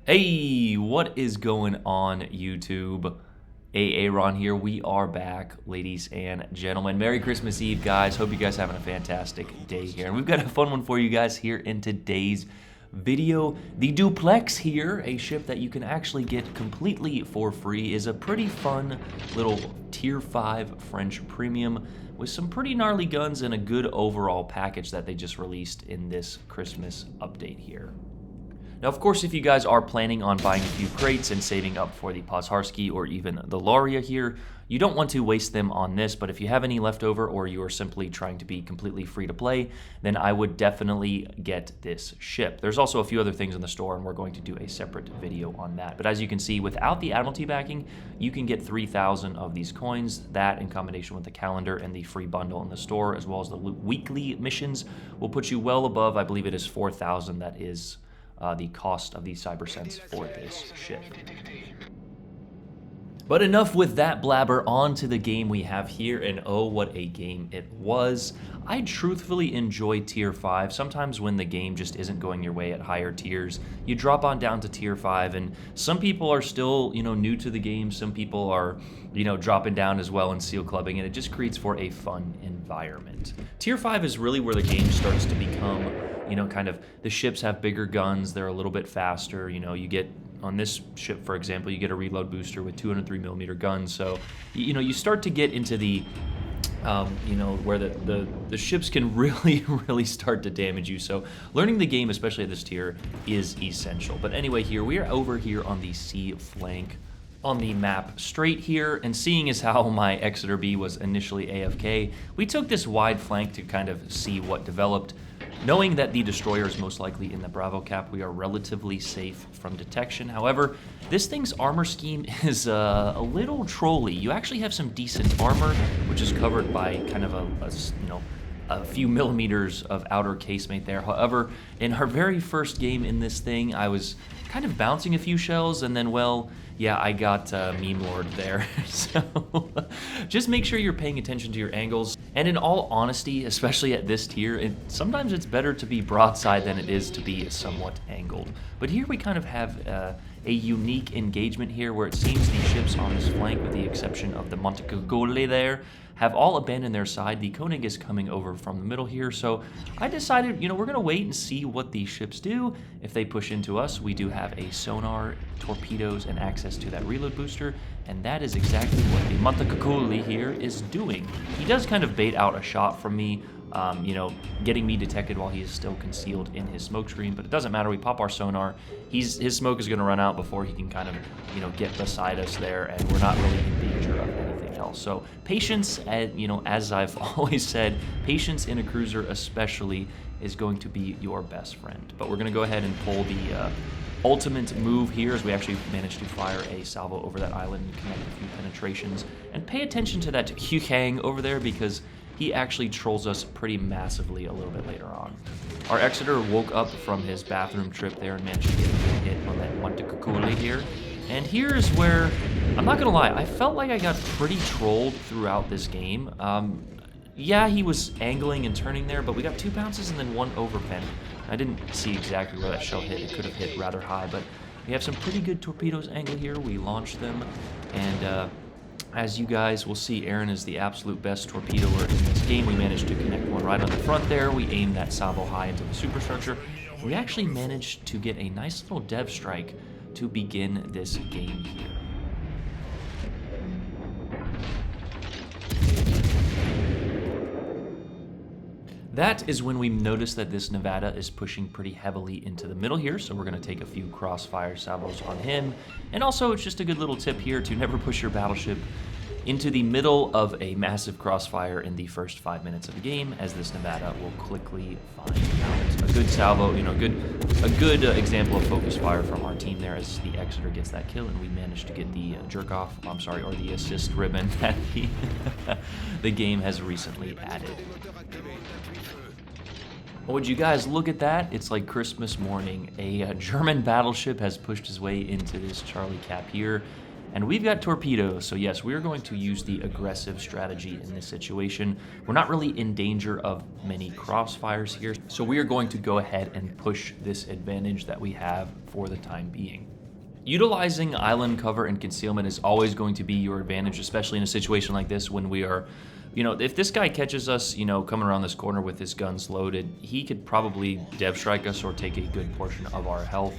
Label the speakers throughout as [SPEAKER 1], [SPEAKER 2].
[SPEAKER 1] Hey, what is going on, YouTube? Aaron here. We are back, ladies and gentlemen. Merry Christmas Eve, guys. Hope you guys having a fantastic day here. And we've got a fun one for you guys here in today's video. The Duplex here, a ship that you can actually get completely for free, is a pretty fun little Tier 5 French premium with some pretty gnarly guns and a good overall package that they just released in this Christmas update here. Now, of course, if you guys are planning on buying a few crates and saving up for the Pozharsky or even the Laria here, you don't want to waste them on this, but if you have any left over or you are simply trying to be completely free to play, then I would definitely get this ship. There's also a few other things in the store, and we're going to do a separate video on that. But as you can see, without the Admiralty backing, you can get 3,000 of these coins. That, in combination with the calendar and the free bundle in the store, as well as the weekly missions, will put you well above, I believe it is 4,000, that is the cost of the Cybersense for this ship. But enough with that blabber, on to the game we have here, and oh, what a game it was. I truthfully enjoy Tier 5. Sometimes when the game just isn't going your way at higher tiers, you drop on down to Tier 5, and some people are still, new to the game. Some people are, dropping down as well and seal clubbing, and it just creates for a fun environment. Tier 5 is really where the game starts to become, kind of, the ships have bigger guns, they're a little bit faster, you get on this ship, for example, you get a reload booster with 203mm guns. So, you start to get into the, where the ships can really start to damage you. So learning the game, especially at this tier, is essential. But anyway, here we are over here on the C flank on the map straight here, and seeing as how my Exeter B was initially AFK, we took this wide flank to kind of see what developed. Knowing that the destroyer is most likely in the Bravo cap, we are relatively safe from detection. However, this thing's armor scheme is a little trolly. You actually have some decent armor, which is covered by kind of a few millimeters of outer casemate there. However, in our very first game in this thing, I was kind of bouncing a few shells, and then, well, yeah, I got meme lord there. So just make sure you're paying attention to your angles. And in all honesty, especially at this tier, sometimes it's better to be broadside than it is to be somewhat angled. But here we kind of have a unique engagement here, where it seems the ships on this flank, with the exception of the Montecagole there, have all abandoned their side. The Koenig is coming over from the middle here, so I decided, we're going to wait and see what these ships do. If they push into us, we do have a sonar, torpedoes, and access to that reload booster, and that is exactly what the Montecagole here is doing. He does kind of bait out a shot from me, getting me detected while he is still concealed in his smoke screen, but it doesn't matter. We pop our sonar. His smoke is going to run out before he can kind of, get beside us there, and we're not really in danger of anything else. So patience, as I've always said, patience in a cruiser especially is going to be your best friend. But we're going to go ahead and pull the ultimate move here, as we actually managed to fire a salvo over that island and connect a few penetrations. And pay attention to that Hukang over there, because he actually trolls us pretty massively a little bit later on. Our Exeter woke up from his bathroom trip there and managed to get a good hit on that Montecagole here. And here's where, I'm not gonna lie, I felt like I got pretty trolled throughout this game. Yeah, he was angling and turning there, but we got 2 bounces and then 1 overpen. I didn't see exactly where that shell hit. It could have hit rather high, but we have some pretty good torpedoes angle here. We launched them, and as you guys will see, Aaron is the absolute best torpedoer in this game. We managed to connect one right on the front there. We aimed that salvo high into the superstructure. We actually managed to get a nice little dev strike to begin this game here. That is when we notice that this Nevada is pushing pretty heavily into the middle here, so we're going to take a few crossfire salvos on him. And also, it's just a good little tip here to never push your battleship into the middle of a massive crossfire in the first 5 minutes of the game, as this Nevada will quickly find out. A good salvo, a good example of focus fire from our team there, as the Exeter gets that kill, and we managed to get the jerk-off, or the assist ribbon that the game has recently added. Would you guys look at that? It's like Christmas morning. A German battleship has pushed his way into this Charlie cap here. And we've got torpedoes, so yes, we're going to use the aggressive strategy in this situation. We're not really in danger of many crossfires here, so we are going to go ahead and push this advantage that we have for the time being. Utilizing island cover and concealment is always going to be your advantage, especially in a situation like this when we are, if this guy catches us, coming around this corner with his guns loaded, he could probably dev strike us or take a good portion of our health.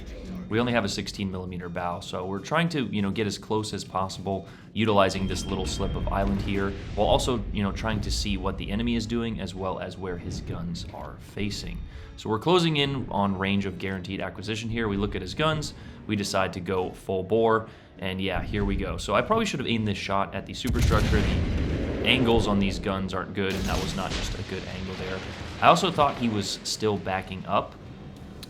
[SPEAKER 1] We only have a 16mm bow, so we're trying to, get as close as possible, utilizing this little slip of island here, while also, trying to see what the enemy is doing as well as where his guns are facing. So we're closing in on range of guaranteed acquisition here. We look at his guns, we decide to go full bore, and yeah, here we go. So I probably should have aimed this shot at the superstructure. The angles on these guns aren't good, and that was not just a good angle there. I also thought he was still backing up,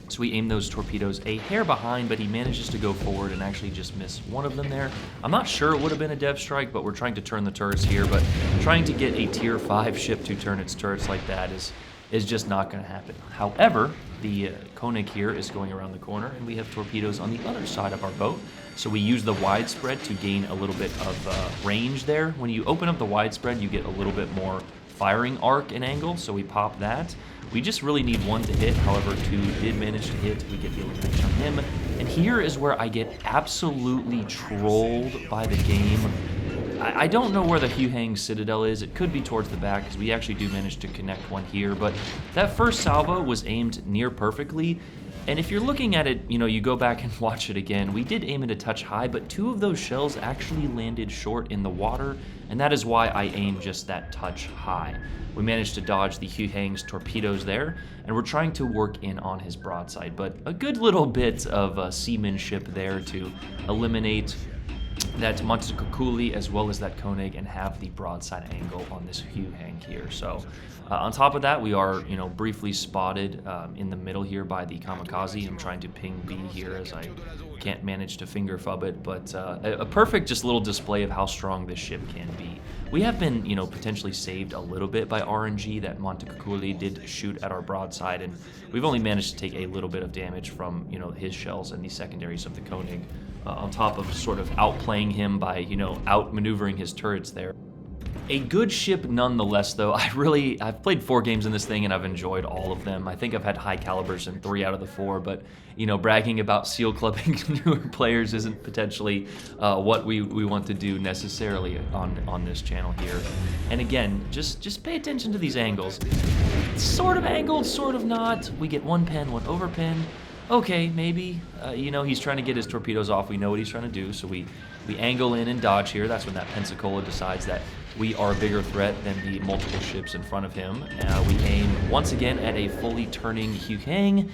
[SPEAKER 1] so we aimed those torpedoes a hair behind, but he manages to go forward and actually just miss one of them there. I'm not sure it would have been a dev strike, but we're trying to turn the turrets here, but trying to get a tier 5 ship to turn its turrets like that is just not going to happen. However, the Koenig here is going around the corner, and we have torpedoes on the other side of our boat. So we use the widespread to gain a little bit of range there. When you open up the widespread, you get a little bit more firing arc and angle, so we pop that. We just really need one to hit, however, 2 did manage to hit. We get the elimination on him. And here is where I get absolutely trolled by the game. I don't know where the Huyang Citadel is. It could be towards the back, because we actually do manage to connect one here. But that first salvo was aimed near perfectly. And if you're looking at it, you go back and watch it again, we did aim it a touch high, but 2 of those shells actually landed short in the water, and that is why I aimed just that touch high. We managed to dodge the Huyang's torpedoes there, and we're trying to work in on his broadside, but a good little bit of seamanship there to eliminate that Montecucculi as well as that Koenig and have the broadside angle on this Huyang here. So on top of that, we are, briefly spotted in the middle here by the Kamikaze. I'm trying to ping B here as I can't manage to finger fub it, but a perfect just little display of how strong this ship can be. We have been, potentially saved a little bit by RNG. That Montecucculi did shoot at our broadside, and we've only managed to take a little bit of damage from, his shells and the secondaries of the Koenig. On top of sort of outplaying him by, outmaneuvering his turrets there. A good ship nonetheless, though. I've played 4 games in this thing, and I've enjoyed all of them. I think I've had high calibers in 3 out of the 4, but, bragging about seal clubbing newer players isn't potentially what we want to do necessarily on this channel here. And again, just pay attention to these angles. Sort of angled, sort of not. We get 1 pen, 1 over pen. Okay, maybe, he's trying to get his torpedoes off. We know what he's trying to do, so we angle in and dodge here. That's when that Pensacola decides that we are a bigger threat than the multiple ships in front of him. We aim once again at a fully turning Huyang.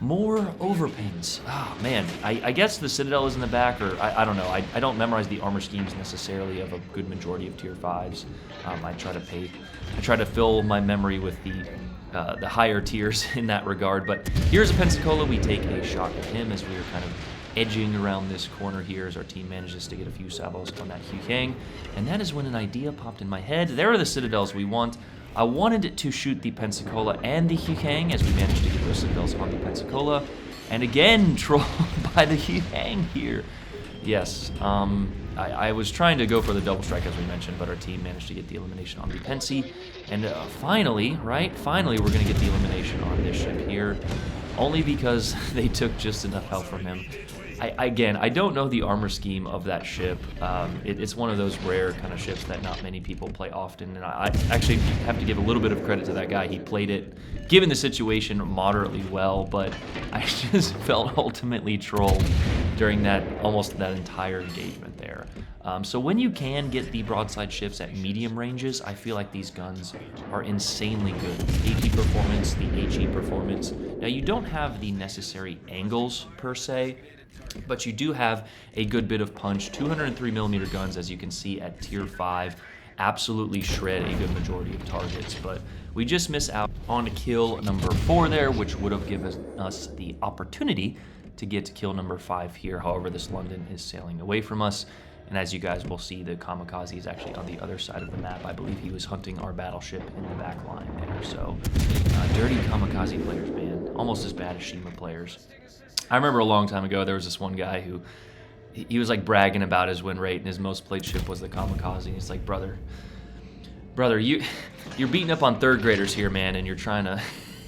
[SPEAKER 1] More overpins. Oh, man. I guess the Citadel is in the back, or I don't know. I don't memorize the armor schemes necessarily of a good majority of tier 5s. I try to fill my memory with the higher tiers in that regard. But here's a Pensacola. We take a shot at him as we are kind of edging around this corner here as our team manages to get a few salvos on that Huyang. And that is when an idea popped in my head. There are the Citadels we want. I wanted to shoot the Pensacola and the Huyang as we managed to get those Citadels on the Pensacola. And again, trolled by the Huyang here. Yes, I was trying to go for the double strike as we mentioned, but our team managed to get the elimination on the Pensi. And finally, we're going to get the elimination on this ship here. Only because they took just enough health from him. I don't know the armor scheme of that ship. It's one of those rare kind of ships that not many people play often, and I actually have to give a little bit of credit to that guy. He played it, given the situation, moderately well, but I just felt ultimately trolled during almost that entire engagement there. So when you can get the broadside ships at medium ranges, I feel like these guns are insanely good. AP performance, the HE performance. Now you don't have the necessary angles per se, but you do have a good bit of punch. 203mm guns, as you can see at tier 5, absolutely shred a good majority of targets, but we just miss out on kill number 4 there, which would have given us the opportunity to get to kill number 5 here. However, this London is sailing away from us, and as you guys will see, the Kamikaze is actually on the other side of the map. I believe he was hunting our battleship in the back line there, so dirty Kamikaze players, man. Almost as bad as Shima players. I remember a long time ago, there was this one guy who he was like bragging about his win rate, and his most played ship was the Kamikaze. And he's like, brother, you're beating up on third graders here, man, and you're trying to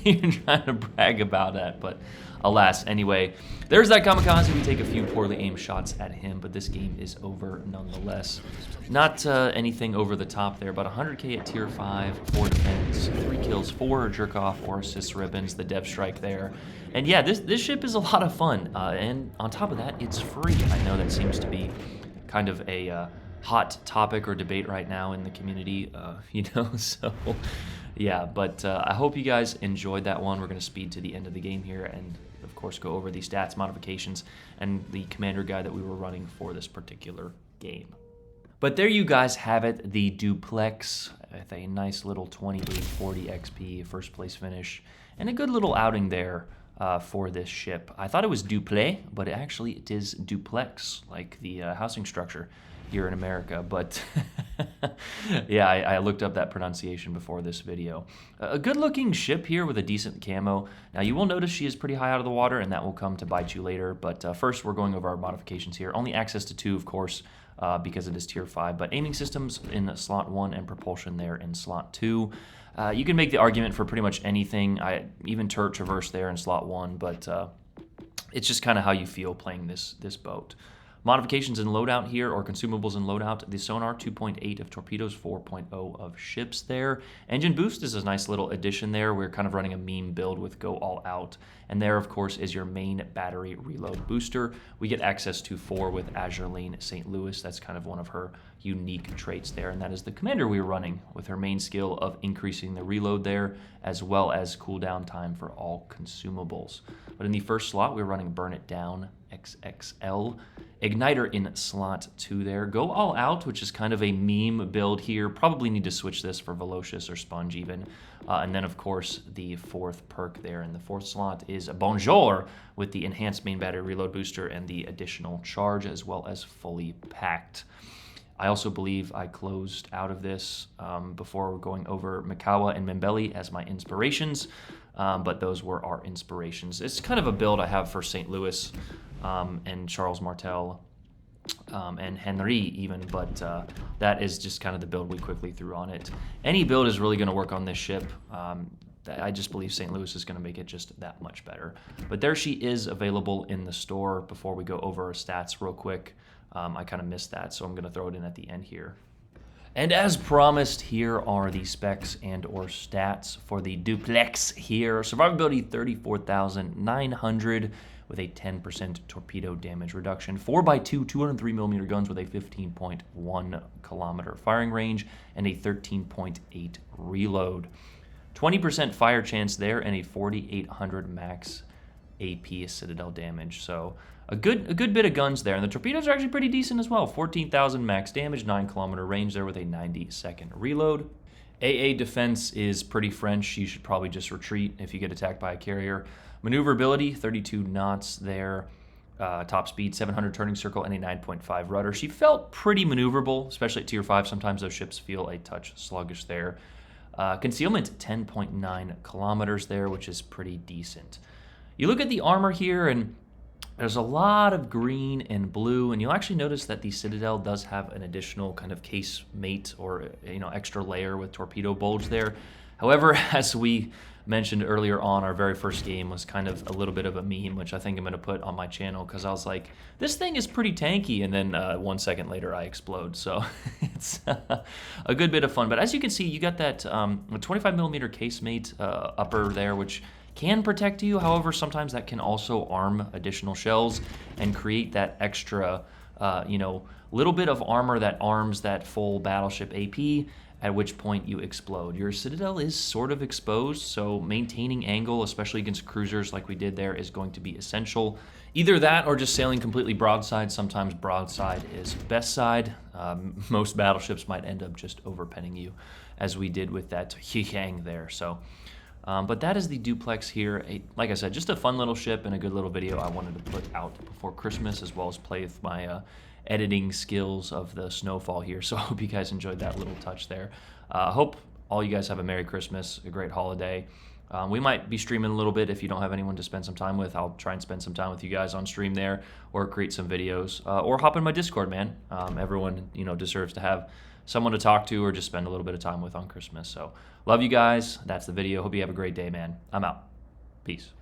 [SPEAKER 1] you're trying to brag about that, but alas. Anyway, there's that Kamikaze. We take a few poorly aimed shots at him, but this game is over nonetheless. Not anything over the top there, but 100k at tier 5, 4 defense, 3 kills, 4 jerk off or assist ribbons, the dev strike there. And yeah, this ship is a lot of fun, and on top of that, it's free. I know that seems to be kind of a hot topic or debate right now in the community, so yeah, but I hope you guys enjoyed that one. We're going to speed to the end of the game here and of course go over the stats, modifications, and the commander guide that we were running for this particular game. But there you guys have it, the Duplex with a nice little 2840 XP first place finish and a good little outing there for this ship. I thought it was Dupleix, but actually it is Duplex, like the housing structure here in America, but yeah, I looked up that pronunciation before this video. A good looking ship here with a decent camo. Now you will notice she is pretty high out of the water, and that will come to bite you later, but first we're going over our modifications here. Only access to 2, of course, because it is tier 5, but aiming systems in slot 1 and propulsion there in slot 2. You can make the argument for pretty much anything. I even turret traverse there in slot 1, but it's just kind of how you feel playing this boat. Modifications in loadout here, or consumables in loadout. The sonar, 2.8 of torpedoes, 4.0 of ships there. Engine boost is a nice little addition there. We're kind of running a meme build with go all out. And there, of course, is your main battery reload booster. We get access to 4 with Azure Lane St. Louis. That's kind of one of her unique traits there, and that is the commander we were running with her main skill of increasing the reload there, as well as cooldown time for all consumables. But in the first slot, we were running Burn It Down XXL. Igniter in slot 2 there. Go All Out, which is kind of a meme build here. Probably need to switch this for Velocious or Sponge even. And then, of course, the 4th perk there in the 4th slot is Bonjour with the enhanced main battery reload booster and the additional charge, as well as fully packed. I also believe I closed out of this before going over Mikawa and Membeli as my inspirations, but those were our inspirations. It's kind of a build I have for St. Louis and Charles Martel and Henry even, but that is just kind of the build we quickly threw on it. Any build is really going to work on this ship. I just believe St. Louis is going to make it just that much better. But there she is available in the store. Before we go over her stats real quick, I kind of missed that, so I'm going to throw it in at the end here. And as promised, here are the specs and or stats for the Duplex here. Survivability 34,900 with a 10% torpedo damage reduction. 4x2 203mm guns with a 15.1 kilometer firing range and a 13.8 reload. 20% fire chance there and a 4,800 max AP Citadel damage. So a good bit of guns there. And the torpedoes are actually pretty decent as well. 14,000 max damage, 9 kilometer range there with a 90-second reload. AA defense is pretty French. You should probably just retreat if you get attacked by a carrier. Maneuverability, 32 knots there. Top speed, 700 turning circle, and a 9.5 rudder. She felt pretty maneuverable, especially at tier 5. Sometimes those ships feel a touch sluggish there. Concealment, 10.9 kilometers there, which is pretty decent. You look at the armor here, and there's a lot of green and blue, and you'll actually notice that the Citadel does have an additional kind of casemate or extra layer with torpedo bulge there. However, as we mentioned earlier on, our very first game was kind of a little bit of a meme, which I think I'm going to put on my channel because I was like, this thing is pretty tanky, and then 1 second later I explode. So it's a good bit of fun. But as you can see, you got that 25mm casemate upper there, which can protect you. However, sometimes that can also arm additional shells and create that extra, little bit of armor that arms that full battleship AP, at which point you explode. Your Citadel is sort of exposed, so maintaining angle, especially against cruisers like we did there, is going to be essential. Either that or just sailing completely broadside. Sometimes broadside is best side. Most battleships might end up just overpenning you, as we did with that Yihang there. So, but that is the Duplex here. Like I said, just a fun little ship and a good little video I wanted to put out before Christmas, as well as play with my editing skills of the snowfall here. So I hope you guys enjoyed that little touch there. Hope all you guys have a Merry Christmas, a great holiday. We might be streaming a little bit if you don't have anyone to spend some time with. I'll try and spend some time with you guys on stream there, or create some videos, or hop in my Discord, man. Everyone, deserves to have someone to talk to or just spend a little bit of time with on Christmas. So love you guys. That's the video. Hope you have a great day, man. I'm out. Peace.